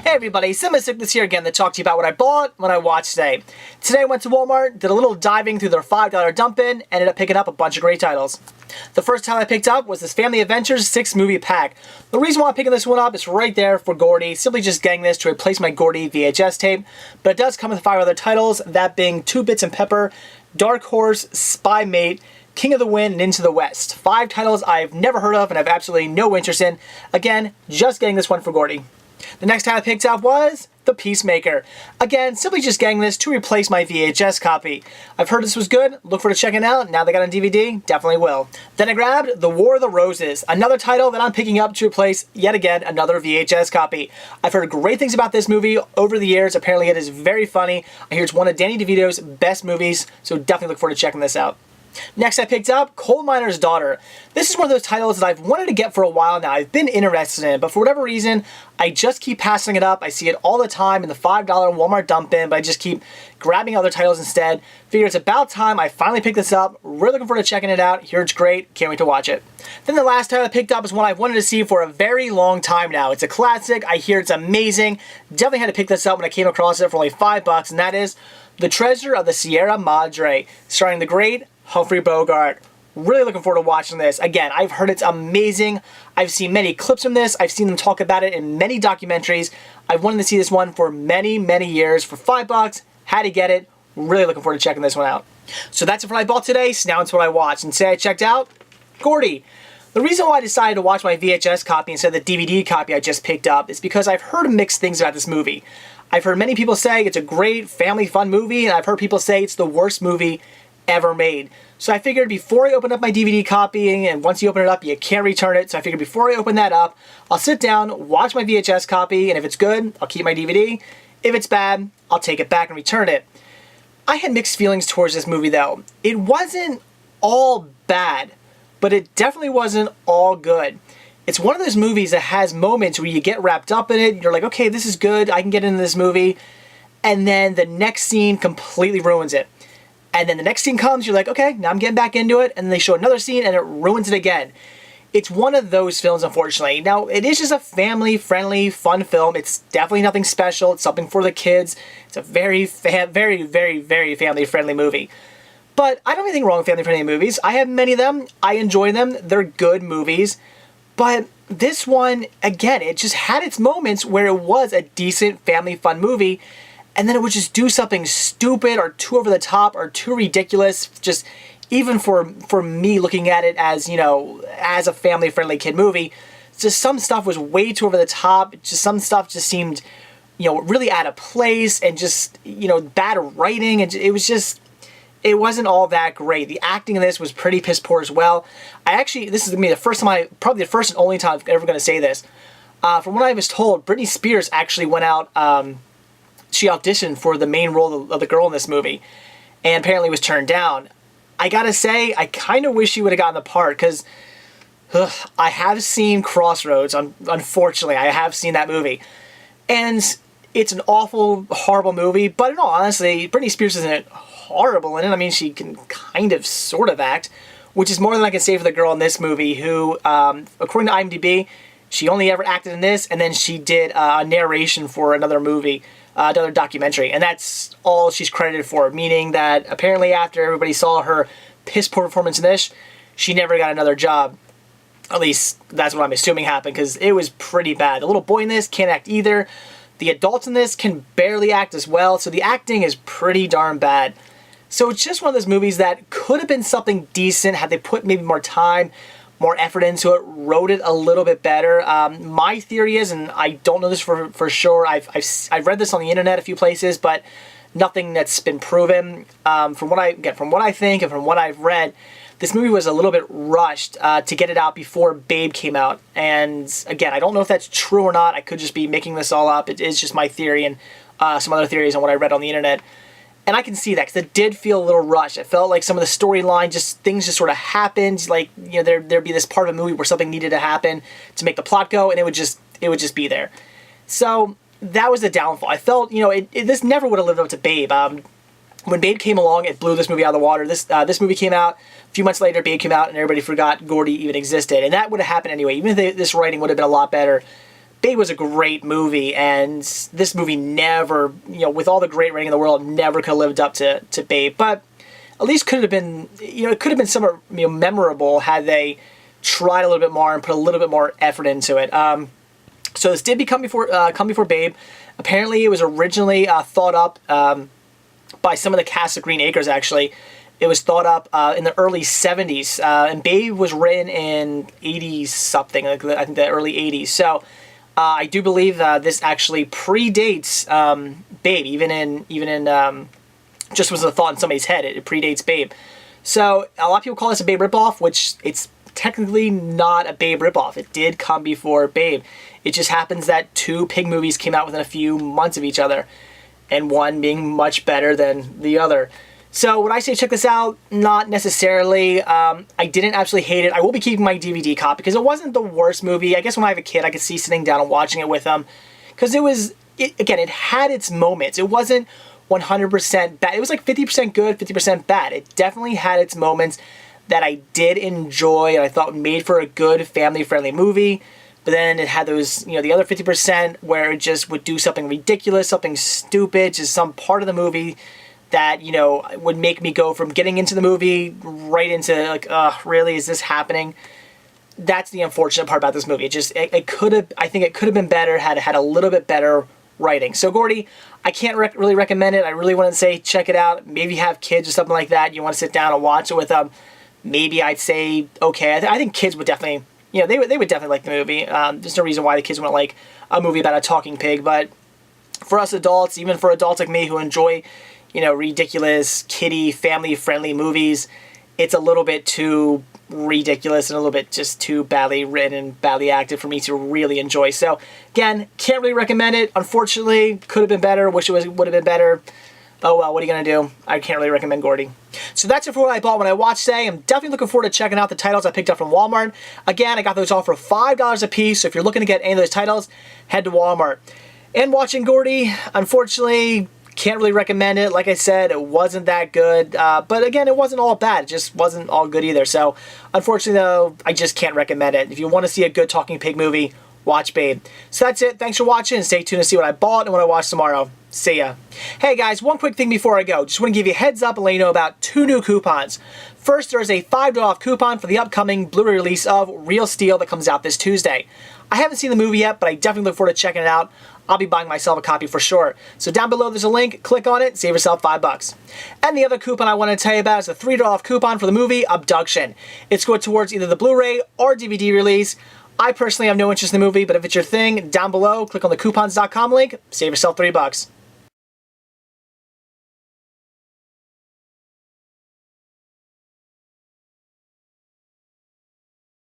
Hey everybody, Sickness here again to talk to you about what I bought, what I watched today. Today I went to Walmart, did a little diving through their $5 dump-in, ended up picking up a bunch of great titles. The first title I picked up was this Family Adventures 6-movie pack. The reason why I'm picking this one up is right there for Gordy, simply just getting this to replace my Gordy VHS tape, but it does come with 5 other titles, that being Two Bits and Pepper, Dark Horse, Spy Mate, King of the Wind, and Into the West. 5 titles I've never heard of and have absolutely no interest in. Again, just getting this one for Gordy. The next title I picked up was The Peacemaker. Again, simply just getting this to replace my VHS copy. I've heard this was good, look forward to checking it out. Now they got it on DVD, definitely will. Then I grabbed The War of the Roses, another title that I'm picking up to replace, yet again, another VHS copy. I've heard great things about this movie over the years. Apparently it is very funny. I hear it's one of Danny DeVito's best movies, so definitely look forward to checking this out. Next I picked up Coal Miner's Daughter. This is one of those titles that I've wanted to get for a while now. I've been interested in it, but for whatever reason, I just keep passing it up. I see it all the time in the $5 Walmart dump-in, but I just keep grabbing other titles instead. Figure it's about time I finally picked this up. Really looking forward to checking it out. Hear it's great. Can't wait to watch it. Then the last title I picked up is one I've wanted to see for a very long time now. It's a classic. I hear it's amazing. Definitely had to pick this up when I came across it for only $5, and that is The Treasure of the Sierra Madre, starring the great Humphrey Bogart. Really looking forward to watching this. Again, I've heard it's amazing. I've seen many clips from this. I've seen them talk about it in many documentaries. I've wanted to see this one for many, many years. For $5, had to get it. Really looking forward to checking this one out. So that's it for what I bought today. So now it's what I watched. And today I checked out Gordy. The reason why I decided to watch my VHS copy instead of the DVD copy I just picked up is because I've heard mixed things about this movie. I've heard many people say it's a great family fun movie, and I've heard people say it's the worst movie ever made. So I figured before I open up my DVD copy, and once you open it up, you can't return it, so I figured before I open that up, I'll sit down, watch my VHS copy, and if it's good, I'll keep my DVD. If it's bad, I'll take it back and return it. I had mixed feelings towards this movie though. It wasn't all bad, but it definitely wasn't all good. It's one of those movies that has moments where you get wrapped up in it, you're like, okay, this is good, I can get into this movie, and then the next scene completely ruins it. And then the next scene comes, you're like, okay, now I'm getting back into it, and then they show another scene and it ruins it again. It's one of those films, unfortunately. Now, it is just a family-friendly, fun film. It's definitely nothing special. It's something for the kids. It's a very, very family-friendly movie. But I don't have anything wrong with family-friendly movies. I have many of them. I enjoy them. They're good movies. But this one, again, it just had its moments where it was a decent family fun movie, and then it would just do something stupid or too over the top or too ridiculous, just even for me looking at it as, you know, as a family-friendly kid movie. Just some stuff was way too over the top. Just some stuff just seemed, you know, really out of place and just, you know, bad writing. And it was just, it wasn't all that great. The acting in this was pretty piss poor as well. This is going to be the first time probably the first and only time I'm ever going to say this. From what I was told, Britney Spears actually went out, she auditioned for the main role of the girl in this movie, and apparently was turned down. I gotta say, I kind of wish she would have gotten the part, because I have seen Crossroads, unfortunately, I have seen that movie, and it's an awful, horrible movie, but in all honesty, Britney Spears isn't horrible in it. I mean, she can kind of, sort of act, which is more than I can say for the girl in this movie, who, according to IMDb, she only ever acted in this, and then she did a narration for another movie, another documentary, and that's all she's credited for, meaning that apparently after everybody saw her piss poor performance in this, she never got another job. At least that's what I'm assuming happened, because it was pretty bad. The little boy in this can't act either. The adults in this can barely act as well, so the acting is pretty darn bad. So it's just one of those movies that could have been something decent had they put maybe more time, more effort into it, wrote it a little bit better. My theory is, and I don't know this for sure, I've read this on the internet a few places, but nothing that's been proven. From what I think and from what I've read, this movie was a little bit rushed to get it out before Babe came out. And again, I don't know if that's true or not. I could just be making this all up. It is just my theory and some other theories on what I read on the internet. And I can see that, because it did feel a little rushed. It felt like some of the storyline, things just sort of happened. Like, you know, there'd be this part of a movie where something needed to happen to make the plot go, and it would just be there. So that was the downfall. I felt, you know, this never would have lived up to Babe. When Babe came along, it blew this movie out of the water. This movie came out, a few months later, Babe came out, and everybody forgot Gordy even existed. And that would have happened anyway. Even if this writing would have been a lot better, Babe was a great movie, and this movie never, with all the great rating in the world, never could have lived up to Babe. But at least could have been, it could have been somewhat memorable had they tried a little bit more and put a little bit more effort into it. So this did come before Babe. Apparently, it was originally thought up by some of the cast of Green Acres, actually. It was thought up in the early 70s, and Babe was written in 80-something, like I think the early 80s. So I do believe this actually predates Babe, even in just was a thought in somebody's head. It predates Babe. So a lot of people call this a Babe ripoff, which it's technically not a Babe ripoff. It did come before Babe. It just happens that two Pig movies came out within a few months of each other, and one being much better than the other. So would I say check this out? Not necessarily. I didn't absolutely hate it. I will be keeping my DVD copy because it wasn't the worst movie. I guess when I have a kid, I could see sitting down and watching it with them, because it had its moments. It wasn't 100% bad. It was like 50% good, 50% bad. It definitely had its moments that I did enjoy and I thought made for a good family-friendly movie. But then it had those, the other 50% where it just would do something ridiculous, something stupid, just some part of the movie that, would make me go from getting into the movie right into like, really, is this happening? That's the unfortunate part about this movie. I think it could have been better had it had a little bit better writing. So Gordy, I can't really recommend it. I really want to say check it out. Maybe you have kids or something like that. You want to sit down and watch it with them. Maybe I'd say okay. I think kids would definitely, they would definitely like the movie. There's no reason why the kids wouldn't like a movie about a talking pig. But for us adults, even for adults like me who enjoy, ridiculous, kiddie, family-friendly movies, it's a little bit too ridiculous and a little bit just too badly written and badly acted for me to really enjoy. So again, can't really recommend it. Unfortunately, could have been better. Wish it would have been better. Oh well, what are you going to do? I can't really recommend Gordy. So that's it for what I bought when I watched today. I'm definitely looking forward to checking out the titles I picked up from Walmart. Again, I got those all for $5 a piece, so if you're looking to get any of those titles, head to Walmart. And watching Gordy, unfortunately, can't really recommend it. Like I said, it wasn't that good. But again, it wasn't all bad. It just wasn't all good either. So unfortunately, though, I just can't recommend it. If you want to see a good talking pig movie, watch Babe. So that's it. Thanks for watching, and stay tuned to see what I bought and what I watch tomorrow. See ya. Hey guys, one quick thing before I go. Just want to give you a heads up and let you know about two new coupons. First, there is a $5 off coupon for the upcoming Blu-ray release of Real Steel that comes out this Tuesday. I haven't seen the movie yet, but I definitely look forward to checking it out. I'll be buying myself a copy for sure. So down below there's a link, click on it, save yourself $5. And the other coupon I want to tell you about is a $3 off coupon for the movie Abduction. It's going towards either the Blu-ray or DVD release. I personally have no interest in the movie, but if it's your thing, down below, click on the coupons.com link, save yourself $3.